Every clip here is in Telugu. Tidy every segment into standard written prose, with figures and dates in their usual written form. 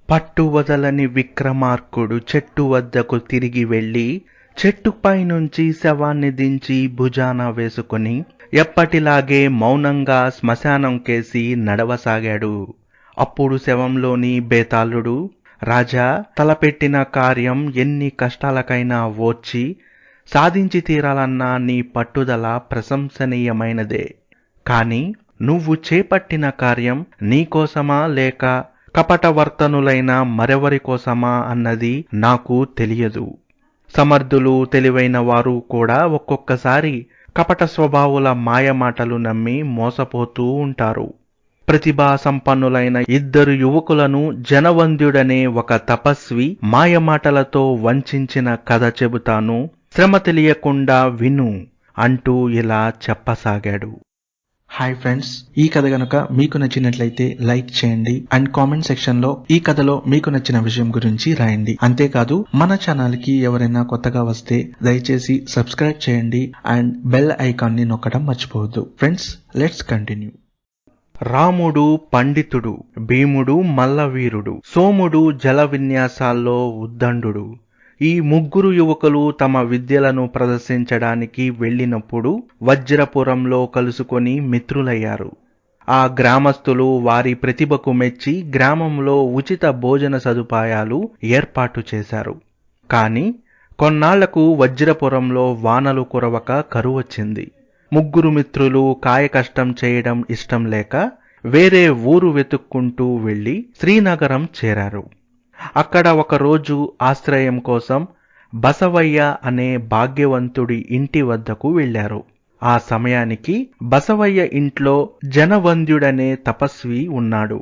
పట్టువదలని విక్రమార్కుడు చెట్టు వద్దకు తిరిగి వెళ్ళి చెట్టుపై నుంచి శవాన్ని దించి భుజాన వేసుకుని ఎప్పటిలాగే మౌనంగా శ్మశానం కేసి నడవసాగాడు. అప్పుడు శవంలోని బేతాళుడు, రాజా, తలపెట్టిన కార్యం ఎన్ని కష్టాలకైనా ఓర్చి సాధించి తీరాలన్న నీ పట్టుదల ప్రశంసనీయమైనదే. కాని నువ్వు చేపట్టిన కార్యం నీకోసమా లేక కపటవర్తనులైన మరెవరి కోసమా అన్నది నాకు తెలియదు. సమర్థులు, తెలివైన వారు కూడా ఒక్కొక్కసారి కపట స్వభావుల మాయమాటలు నమ్మి మోసపోతూ ఉంటారు. ప్రతిభా సంపన్నులైన ఇద్దరు యువకులను జనవంద్యుడనే ఒక తపస్వి మాయమాటలతో వంచిన కథ చెబుతాను, శ్రమ తెలియకుండా విను అంటూ ఇలా చెప్పసాగాడు. హాయ్ ఫ్రెండ్స్, ఈ కథ గనుక మీకు నచ్చినట్లయితే లైక్ చేయండి అండ్ కామెంట్ సెక్షన్ లో ఈ కథలో మీకు నచ్చిన విషయం గురించి రాయండి. అంతేకాదు మన ఛానల్ కి ఎవరైనా కొత్తగా వస్తే దయచేసి సబ్స్క్రైబ్ చేయండి అండ్ బెల్ ఐకాన్ ని నొక్కడం మర్చిపోవద్దు. Friends, let's continue. రాముడు పండితుడు, భీముడు మల్లవీరుడు, సోముడు జల విన్యాసాల్లో ఉద్దండు. ఈ ముగ్గురు యువకులు తమ విద్యలను ప్రదర్శించడానికి వెళ్ళినప్పుడు వజ్రపురంలో కలుసుకొని మిత్రులయ్యారు. ఆ గ్రామస్తులు వారి ప్రతిభకు మెచ్చి గ్రామంలో ఉచిత భోజన సదుపాయాలు ఏర్పాటు చేశారు. కాని కొన్నాళ్లకు వజ్రపురంలో వానలు కురవక కరువొచ్చింది. ముగ్గురు మిత్రులు కాయకష్టం చేయడం ఇష్టం లేక వేరే ఊరు వెతుక్కుంటూ వెళ్లి శ్రీనగరం చేరారు. అక్కడ ఒకరోజు ఆశ్రయం కోసం బసవయ్య అనే భాగ్యవంతుడి ఇంటి వద్దకు వెళ్లారు. ఆ సమయానికి బసవయ్య ఇంట్లో జనవంద్యుడనే తపస్వి ఉన్నాడు.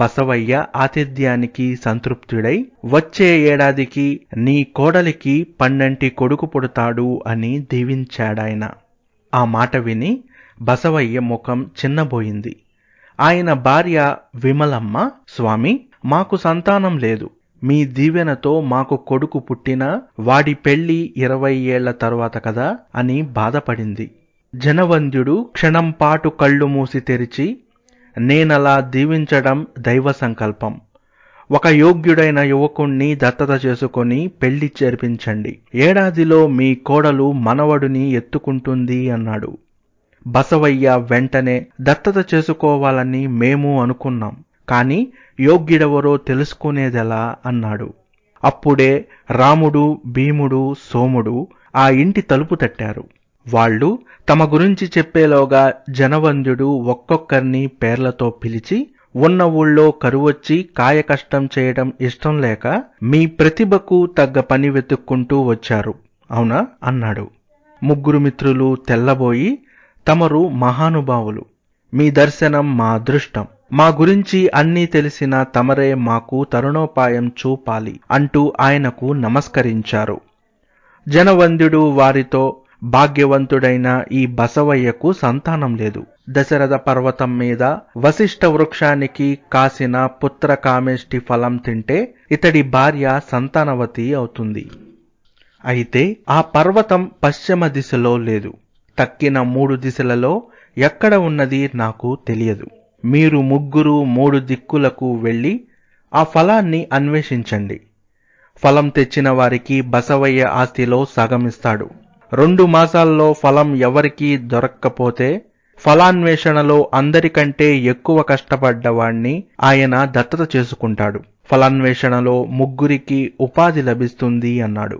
బసవయ్య ఆతిథ్యానికి సంతృప్తుడై వచ్చే ఏడాదికి నీ కోడలికి 12 కొడుకు పుడతాడు అని దీవించాడాయన. ఆ మాట విని బసవయ్య ముఖం చిన్నబోయింది. ఆయన భార్య విమలమ్మ, స్వామి, మాకు సంతానం లేదు. మీ దీవెనతో మాకు కొడుకు పుట్టినా వాడి పెళ్లి 20 ఏళ్ల తరువాత కదా అని బాధపడింది. జనవంద్యుడు క్షణంపాటు కళ్ళు మూసి తెరిచి, నేనలా దీవించడం దైవ సంకల్పం. ఒక యోగ్యుడైన యువకుణ్ణి దత్తత చేసుకొని పెళ్లి జరిపించండి. ఏడాదిలో మీ కోడలు మనవడుని ఎత్తుకుంటుంది అన్నాడు. బసవయ్య వెంటనే దత్తత చేసుకోవాలని మేము అనుకున్నాం, కాని యోగ్యుడెవరో తెలుసుకునేదెలా అన్నాడు. అప్పుడే రాముడు, భీముడు, సోముడు ఆ ఇంటి తలుపు తట్టారు. వాళ్ళు తమ గురించి చెప్పేలోగా జనవంద్యుడు ఒక్కొక్కరిని పేర్లతో పిలిచి, ఉన్న ఊళ్ళో కరువొచ్చి కాయకష్టం చేయడం ఇష్టం లేక మీ ప్రతిభకు తగ్గ పని వెతుక్కుంటూ వచ్చారు, అవునా అన్నాడు. ముగ్గురు మిత్రులు తెల్లబోయి, తమరు మహానుభావులు, మీ దర్శనం మా అదృష్టం. మా గురించి అన్నీ తెలిసిన తమరే మాకు తరుణోపాయం చూపాలి అంటూ ఆయనకు నమస్కరించారు. జనవంద్యుడు వారితో, భాగ్యవంతుడైన ఈ బసవయ్యకు సంతానం లేదు. దశరథ పర్వతం మీద వశిష్ఠ వృక్షానికి కాసిన పుత్రకామేష్టి ఫలం తింటే ఇతడి భార్య సంతానవతి అవుతుంది. అయితే ఆ పర్వతం పశ్చిమ దిశలో లేదు. తక్కిన 3 దిశలలో ఎక్కడ ఉన్నది నాకు తెలియదు. మీరు ముగ్గురు 3 దిక్కులకు వెళ్ళి ఆ ఫలాన్ని అన్వేషించండి. ఫలం తెచ్చిన వారికి బసవయ్య ఆస్తిలో సగమిస్తాడు. 2 మాసాల్లో ఫలం ఎవరికీ దొరక్కపోతే ఫలాన్వేషణలో అందరికంటే ఎక్కువ కష్టపడ్డవాణ్ణి ఆయన దత్తత చేసుకుంటాడు. ఫలాన్వేషణలో ముగ్గురికి ఉపాధి లభిస్తుంది అన్నాడు.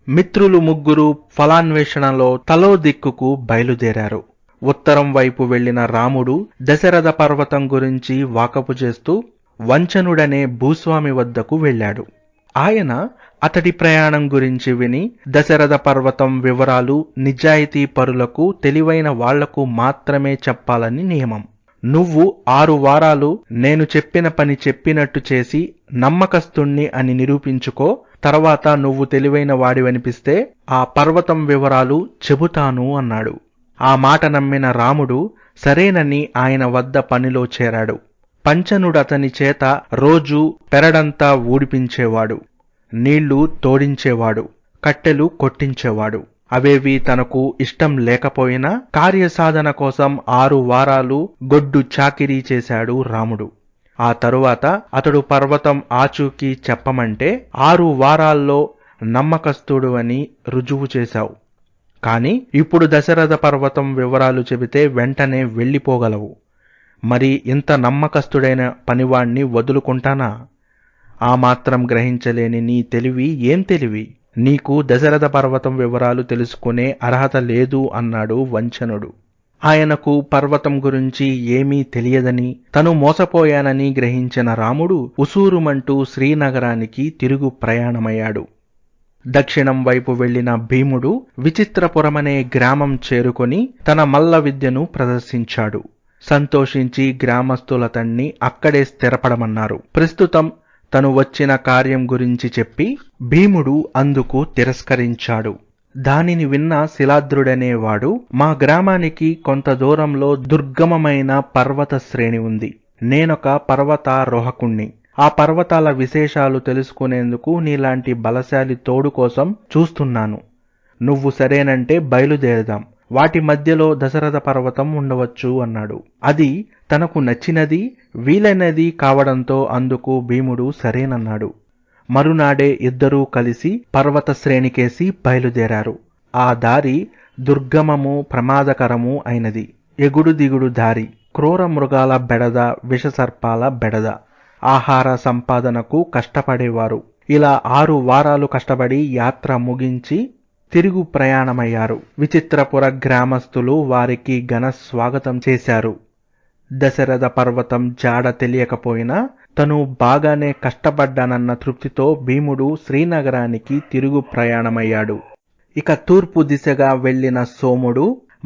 మిత్రులు ముగ్గురు ఫలాన్వేషణలో తలో దిక్కుకు బయలుదేరారు. ఉత్తరం వైపు వెళ్లిన రాముడు దశరథ పర్వతం గురించి వాకపు చేస్తూ వంచనుడనే భూస్వామి వద్దకు వెళ్ళాడు. ఆయన అతడి ప్రయాణం గురించి విని, దశరథ పర్వతం వివరాలు నిజాయితీ పరులకు, తెలివైన వాళ్లకు మాత్రమే చెప్పాలని నియమం. నువ్వు 6 వారాలు నేను చెప్పిన పని చెప్పినట్టు చేసి నమ్మకస్తుణ్ణి అని నిరూపించుకో. తర్వాత నువ్వు తెలివైన వాడివనిపిస్తే ఆ పర్వతం వివరాలు చెబుతాను అన్నాడు. ఆ మాట నమ్మిన రాముడు సరేనని ఆయన వద్ద పనిలో చేరాడు. పంచనుడతని చేత రోజూ పెరడంతా ఊడిపించేవాడు, నీళ్లు తోడించేవాడు, కట్టెలు కొట్టించేవాడు. అవేవి తనకు ఇష్టం లేకపోయినా కార్యసాధన కోసం 6 వారాలు గొడ్డు చాకిరీ చేశాడు రాముడు. ఆ తరువాత అతడు పర్వతం ఆచూకీ చెప్పమంటే 6 వారాల్లో నమ్మకస్తుడు అని రుజువు చేశావు. కాని ఇప్పుడు దశరథ పర్వతం వివరాలు చెబితే వెంటనే వెళ్ళిపోగలవు. మరి ఇంత నమ్మకస్తుడైన పనివాణ్ణి వదులుకుంటానా? ఆ మాత్రం గ్రహించలేని నీ తెలివి ఏం తెలివి? నీకు దశరథ పర్వతం వివరాలు తెలుసుకునే అర్హత లేదు అన్నాడు వంచనుడు. ఆయనకు పర్వతం గురించి ఏమీ తెలియదని, తను మోసపోయానని గ్రహించిన రాముడు ఉసూరుమంటూ శ్రీనగరానికి తిరుగు ప్రయాణమయ్యాడు. దక్షిణం వైపు వెళ్లిన భీముడు విచిత్రపురమనే గ్రామం చేరుకొని తన మల్ల విద్యను ప్రదర్శించాడు. సంతోషించి గ్రామస్తులతన్ని అక్కడే స్థిరపడమన్నారు. ప్రస్తుతం తను వచ్చిన కార్యం గురించి చెప్పి భీముడు అందుకు తిరస్కరించాడు. దానిని విన్న శిలాద్రుడనేవాడు, మా గ్రామానికి కొంత దూరంలో దుర్గమమైన పర్వత శ్రేణి ఉంది. నేనొక పర్వతారోహకుణ్ణి. ఆ పర్వతాల విశేషాలు తెలుసుకునేందుకు నీలాంటి బలశాలి తోడు కోసం చూస్తున్నాను. నువ్వు సరేనంటే బయలుదేరదాం. వాటి మధ్యలో దశరథ పర్వతం ఉండవచ్చు అన్నాడు. అది తనకు నచ్చినది, వీలైనది కావడంతో అందుకు భీముడు సరేనన్నాడు. మరునాడే ఇద్దరూ కలిసి పర్వత శ్రేణికేసి బయలుదేరారు. ఆ దారి దుర్గమము, ప్రమాదకరము అయినది. ఎగుడు దిగుడు దారి, క్రూర మృగాల బెడద, విషసర్పాల బెడద. ఆహార సంపాదనకు కష్టపడేవారు. ఇలా 6 వారాలు కష్టపడి యాత్ర ముగించి తిరుగు ప్రయాణమయ్యారు. విచిత్రపుర గ్రామస్తులు వారికి ఘన స్వాగతం చేశారు. దశరథ పర్వతం జాడ తెలియకపోయినా తను బాగానే కష్టపడ్డానన్న తృప్తితో భీముడు శ్రీనగరానికి తిరుగు ప్రయాణమయ్యాడు. ఇక తూర్పు దిశగా వెళ్లిన సోముడు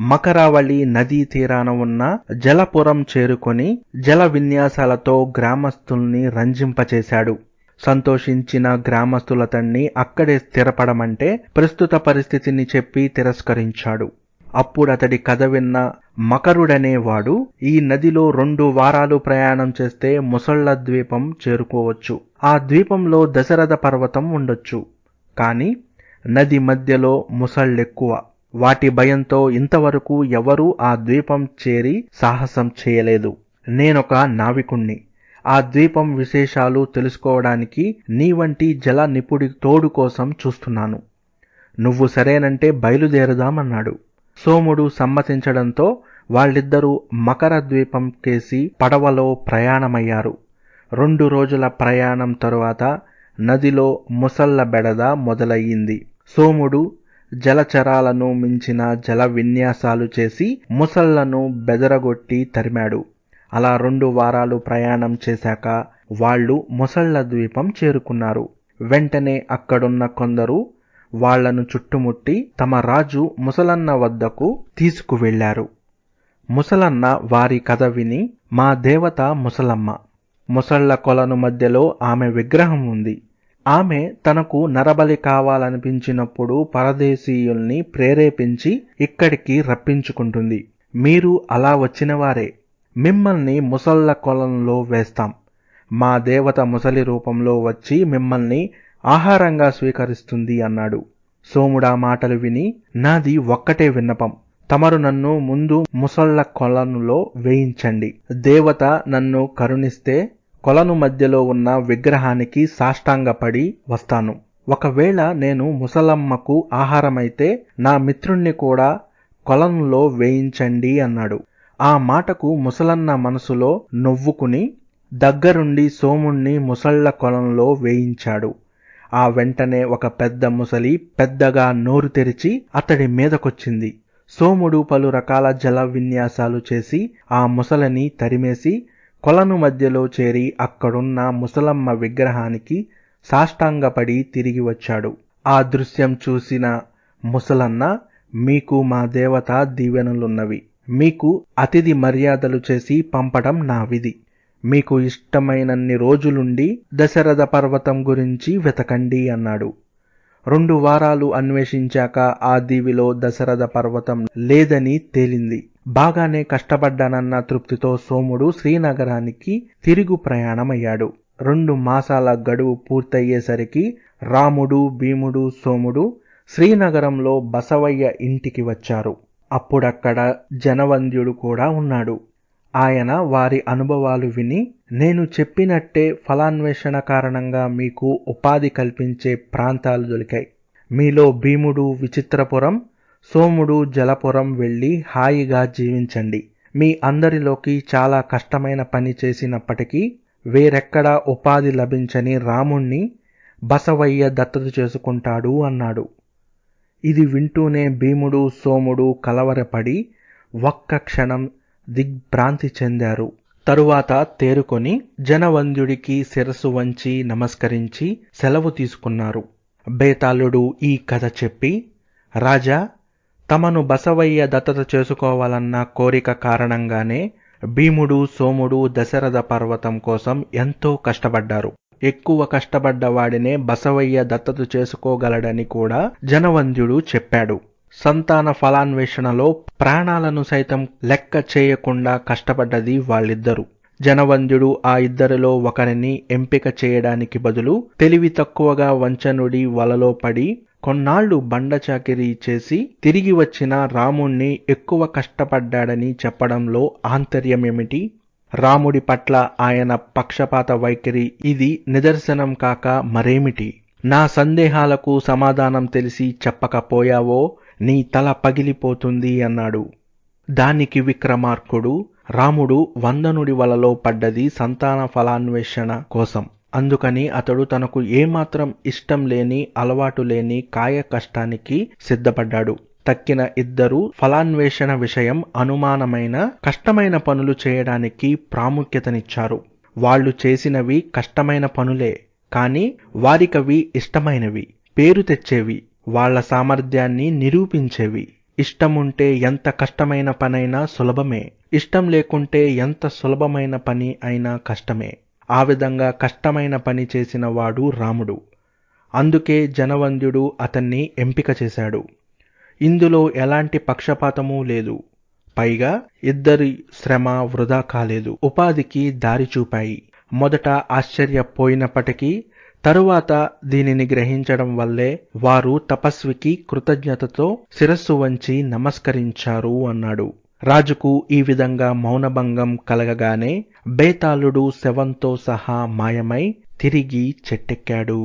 మకరావళి నదీ తీరాన ఉన్న జలపురం చేరుకొని జల విన్యాసాలతో గ్రామస్తుల్ని రంజింపచేశాడు. సంతోషించిన గ్రామస్తులతన్ని అక్కడే స్థిరపడమంటే ప్రస్తుత పరిస్థితిని చెప్పి తిరస్కరించాడు. అప్పుడతడి కథ విన్న మకరుడనేవాడు, ఈ నదిలో 2 వారాలు ప్రయాణం చేస్తే ముసళ్ల ద్వీపం చేరుకోవచ్చు. ఆ ద్వీపంలో దశరథ పర్వతం ఉండొచ్చు. కాని నది మధ్యలో ముసళ్ళెక్కువ. వాటి భయంతో ఇంతవరకు ఎవరూ ఆ ద్వీపం చేరి సాహసం చేయలేదు. నేనొక నావికుణ్ణి. ఆ ద్వీపం విశేషాలు తెలుసుకోవడానికి నీ వంటి జల నిపుడి తోడు కోసం చూస్తున్నాను. నువ్వు సరేనంటే బయలుదేరదామన్నాడు. సోముడు సమ్మతించడంతో వాళ్ళిద్దరూ మకర ద్వీపం కేసి పడవలో ప్రయాణమయ్యారు. 2 రోజుల ప్రయాణం తరువాత నదిలో ముసళ్ల బెడద మొదలయ్యింది. సోముడు జలచరాలను మించిన జల విన్యాసాలు చేసి ముసళ్లను బెదరగొట్టి తరిమాడు. అలా 2 వారాలు ప్రయాణం చేశాక వాళ్ళు ముసళ్ల ద్వీపం చేరుకున్నారు. వెంటనే అక్కడున్న కొందరు వాళ్లను చుట్టుముట్టి తమ రాజు ముసలన్న వద్దకు తీసుకువెళ్లారు. ముసలన్న వారి కథ విని, మా దేవత ముసలమ్మ. ముసళ్ల కొలను మధ్యలో ఆమె విగ్రహం ఉంది. ఆమె తనకు నరబలి కావాలనిపించినప్పుడు పరదేశీయుల్ని ప్రేరేపించి ఇక్కడికి రప్పించుకుంటుంది. మీరు అలా వచ్చినవారే. మిమ్మల్ని ముసళ్ల కొలంలో వేస్తాం. మా దేవత ముసలి రూపంలో వచ్చి మిమ్మల్ని ఆహారంగా స్వీకరిస్తుంది అన్నాడు. సోముడా మాటలు విని, నాది ఒక్కటే విన్నపం. తమరు నన్ను ముందు ముసళ్ల కొలనులో వేయించండి. దేవత నన్ను కరుణిస్తే కొలను మధ్యలో ఉన్న విగ్రహానికి సాష్టాంగపడి వస్తాను. ఒకవేళ నేను ముసలమ్మకు ఆహారమైతే నా మిత్రుణ్ణి కూడా కొలనులో వేయించండి అన్నాడు. ఆ మాటకు ముసలన్న మనసులో నవ్వుకుని దగ్గరుండి సోముణ్ణి ముసళ్ల కొలంలో వేయించాడు. ఆ వెంటనే ఒక పెద్ద ముసలి పెద్దగా నోరు తెరిచి అతడి మీదకొచ్చింది. సోముడు పలు రకాల జల విన్యాసాలు చేసి ఆ ముసలిని తరిమేసి కొలను మధ్యలో చేరి అక్కడున్న ముసలమ్మ విగ్రహానికి సాష్టాంగపడి తిరిగి వచ్చాడు. ఆ దృశ్యం చూసిన ముసలన్న, మీకు మా దేవత దీవెనలున్నవి. మీకు అతిథి మర్యాదలు చేసి పంపడం నా విధి. మీకు ఇష్టమైనన్ని రోజులుండి దశరథ పర్వతం గురించి వెతకండి అన్నాడు. 2 వారాలు అన్వేషించాక ఆ దీవిలో దశరథ పర్వతం లేదని తేలింది. బాగానే కష్టపడ్డానన్న తృప్తితో సోముడు శ్రీనగరానికి తిరుగు ప్రయాణమయ్యాడు. 2 మాసాల గడువు పూర్తయ్యేసరికి రాముడు, భీముడు, సోముడు శ్రీనగరంలో బసవయ్య ఇంటికి వచ్చారు. అప్పుడక్కడ జనవంద్యుడు కూడా ఉన్నాడు. ఆయన వారి అనుభవాలు విని, నేను చెప్పినట్టే ఫలాన్వేషణ కారణంగా మీకు ఉపాధి కల్పించే ప్రాంతాలు దొరికాయి. మీలో భీముడు విచిత్రపురం, సోముడు జలపురం వెళ్ళి హాయిగా జీవించండి. మీ అందరిలోకి చాలా కష్టమైన పని చేసినప్పటికీ వేరెక్కడా ఉపాధి లభించని రాముణ్ణి బసవయ్య దత్తత చేసుకుంటాడు అన్నాడు. ఇది వింటూనే భీముడు సోముడు కలవరపడి ఒక్క క్షణం దిగ్భ్రాంతి చెందారు. తరువాత తేరుకొని జనవంద్యుడికి శిరస్సు వంచి నమస్కరించి సెలవు తీసుకున్నారు. బేతాళుడు ఈ కథ చెప్పి, రాజా, తమను బసవయ్య దత్తత చేసుకోవాలన్న కోరిక కారణంగానే భీముడు సోముడు దశరథ పర్వతం కోసం ఎంతో కష్టపడ్డారు. ఎక్కువ కష్టపడ్డవాడినే బసవయ్య దత్తత చేసుకోగలడని కూడా జనవంద్యుడు చెప్పాడు. సంతాన ఫలాన్వేషణలో ప్రాణాలను సైతం లెక్క చేయకుండా కష్టపడ్డది వాళ్ళిద్దరూ. జనవంద్యుడు ఆ ఇద్దరిలో ఒకరిని ఎంపిక చేయడానికి బదులు తెలివి తక్కువగా వంచనుడి వలలో పడి కొన్నాళ్లు బండచాకిరీ చేసి తిరిగి వచ్చిన రాముణ్ణి ఎక్కువ కష్టపడ్డాడని చెప్పడంలో ఆంతర్యమేమిటి? రాముడి పట్ల ఆయన పక్షపాత వైఖరి ఇది నిదర్శనం కాక మరేమిటి? నా సందేహాలకు సమాధానం తెలిసి చెప్పకపోయావో నీ తల పగిలిపోతుంది అన్నాడు. దానికి విక్రమార్కుడు, రాముడు వందనుడి వలలో పడ్డది సంతాన ఫలాన్వేషణ కోసం. అందుకని అతడు తనకు ఏమాత్రం ఇష్టం లేని అలవాటు లేని కాయ కష్టానికి సిద్ధపడ్డాడు. తక్కిన ఇద్దరు ఫలాన్వేషణ విషయం అనుమానమైన కష్టమైన పనులు చేయడానికి ప్రాముఖ్యతనిచ్చారు. వాళ్ళు చేసినవి కష్టమైన పనులే, కానీ వారికవి ఇష్టమైనవి, పేరు తెచ్చేవి, వాళ్ల సామర్థ్యాన్ని నిరూపించేవి. ఇష్టముంటే ఎంత కష్టమైన పనైనా సులభమే, ఇష్టం లేకుంటే ఎంత సులభమైన పని అయినా కష్టమే. ఆ విధంగా కష్టమైన పని చేసిన వాడు రాముడు. అందుకే జనవంద్యుడు అతన్ని ఎంపిక చేశాడు. ఇందులో ఎలాంటి పక్షపాతమూ లేదు. పైగా ఇద్దరి శ్రమ వృధా కాలేదు, ఉపాధికి దారి చూపాయి. మొదట ఆశ్చర్యపోయినప్పటికీ తరువాత దీనిని గ్రహించడం వల్లే వారు తపస్వికి కృతజ్ఞతతో శిరస్సు వంచి నమస్కరించారు అన్నాడు. రాజుకు ఈ విధంగా మౌనభంగం కలగగానే బేతాళుడు శవంతో సహా మాయమై తిరిగి చెట్టెక్కాడు.